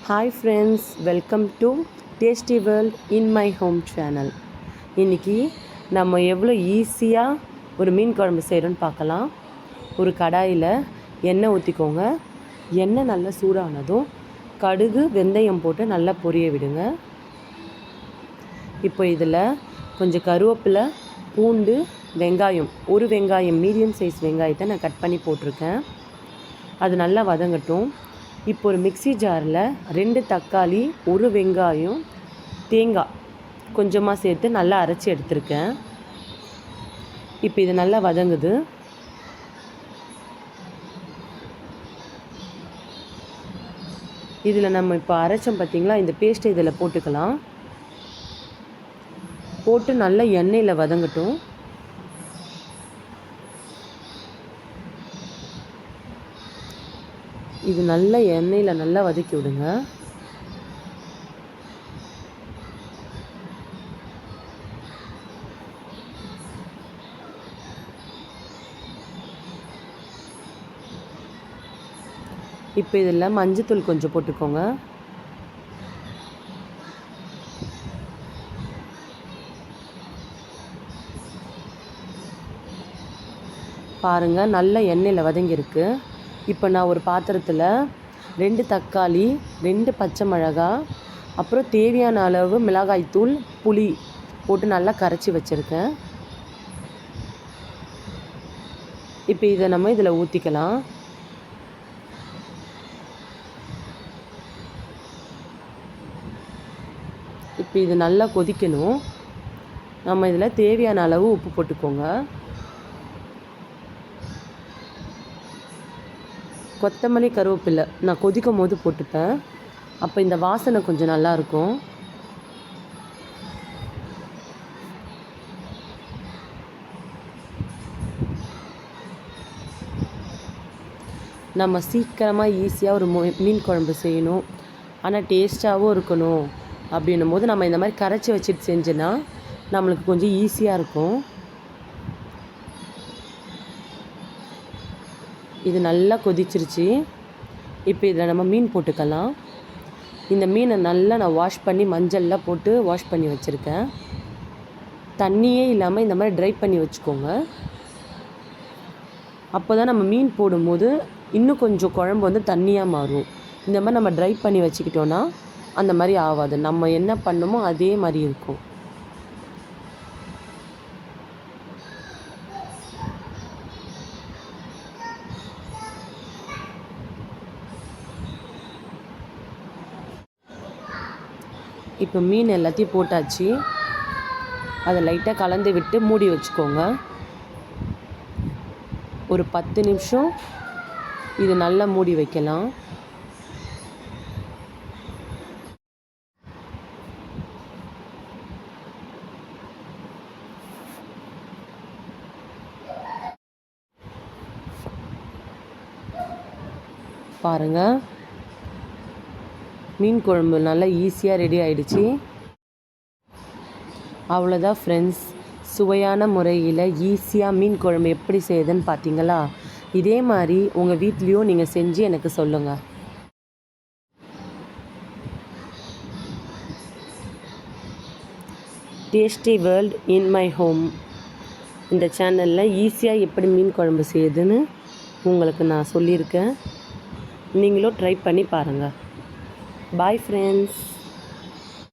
Hi friends, welcome to tasty world in my home channel. இன்றைக்கி நம்ம எவ்வளோ ஈஸியாக ஒரு மீன் குழம்பு செய்கிறோன்னு பார்க்கலாம். ஒரு கடாயில் எண்ணெய் ஊற்றிக்கோங்க. எண்ணெய் நல்லா சூடானதும் கடுகு வெந்தயம் போட்டு நல்லா பொரிய விடுங்க. இப்போ இதில் கொஞ்சம் கருவேப்பிலை, பூண்டு, வெங்காயம், ஒரு வெங்காயம் மீடியம் சைஸ் வெங்காயத்தை நான் கட் பண்ணி போட்டிருக்கேன். அது நல்லா வதங்கட்டும். இப்போ ஒரு மிக்ஸி ஜாரில் 2 தக்காளி, ஒரு வெங்காயம், தேங்காய் கொஞ்சமாக சேர்த்து நல்லா அரைச்சி எடுத்திருக்கேன். இப்போ இது நல்லா வதங்குது. இதில் நம்ம இப்போ அரைச்சோம் பார்த்திங்களா, இந்த பேஸ்ட்டை இதில் போட்டுக்கலாம். போட்டு நல்லா எண்ணெயில் வதங்கட்டும். இது நல்ல எண்ணெயில் நல்லா வதக்கி விடுங்க. இப்போ இதில் மஞ்சத்தூள் கொஞ்சம் போட்டுக்கோங்க. பாருங்கள், நல்ல எண்ணெயில் வதங்கியிருக்கு. இப்போ நான் ஒரு பாத்திரத்தில் 2 தக்காளி, 2 பச்சை மிளகாய், அப்புறம் தேவையான அளவு மிளகாய்த்தூள், புளி போட்டு நல்லா கரைச்சி வச்சுருக்கேன். இப்போ இதை நம்ம இதில் ஊற்றிக்கலாம். இப்போ இது நல்லா கொதிக்கணும். நம்ம இதில் தேவையான அளவு உப்பு போட்டுக்கோங்க. கொத்தமல்லி, கருவேப்பிலை நான் கொதிக்கும் போது போட்டுப்பேன். அப்போ இந்த வாசனை கொஞ்சம் நல்லாயிருக்கும். நம்ம சீக்கிரமாக ஈஸியாக ஒரு மீன் குழம்பு செய்யணும், ஆனால் டேஸ்ட்டாகவும் இருக்கணும் அப்படின்னும் போது நம்ம இந்த மாதிரி கரைச்சி வச்சுட்டு செஞ்சோன்னா நம்மளுக்கு கொஞ்சம் ஈஸியாக இருக்கும். இது நல்லா கொதிச்சிருச்சு. இப்போ இதில் நம்ம மீன் போட்டுக்கலாம். இந்த மீனை நல்லா நான் வாஷ் பண்ணி மஞ்சள்லாம் போட்டு வாஷ் பண்ணி வச்சுருக்கேன். தண்ணியே இல்லாமல் இந்த மாதிரி ட்ரை பண்ணி வச்சுக்கோங்க. அப்போ தான் நம்ம மீன் போடும்போது இன்னும் கொஞ்சம் குழம்பு வந்து தண்ணியாக மாறும். இந்த மாதிரி நம்ம ட்ரை பண்ணி வச்சுக்கிட்டோன்னா அந்த மாதிரி ஆகாது. நம்ம என்ன பண்ணணுமோ அதே மாதிரி இருக்கும். இப்போ மீன் எல்லாத்தையும் போட்டாச்சு. அதை லைட்டாக கலந்து விட்டு மூடி வச்சுக்கோங்க. ஒரு 10 நிமிஷம் இது நல்லா மூடி வைக்கலாம். பாருங்கள், மீன் குழம்பு நல்லா ஈஸியாக ரெடி ஆகிடுச்சு. அவ்வளோதான் ஃப்ரெண்ட்ஸ், சுவையான முறையில் ஈஸியாக மீன் குழம்பு எப்படி செய்யுதுன்னு பார்த்தீங்களா? இதே மாதிரி உங்கள் வீட்லேயும் நீங்கள் செஞ்சு எனக்கு சொல்லுங்கள். Tasty world in my home இந்த சேனலில் ஈஸியாக எப்படி மீன் குழம்பு செய்யுதுன்னு உங்களுக்கு நான் சொல்லியிருக்கேன். நீங்களும் ட்ரை பண்ணி பாருங்கள். Bye friends.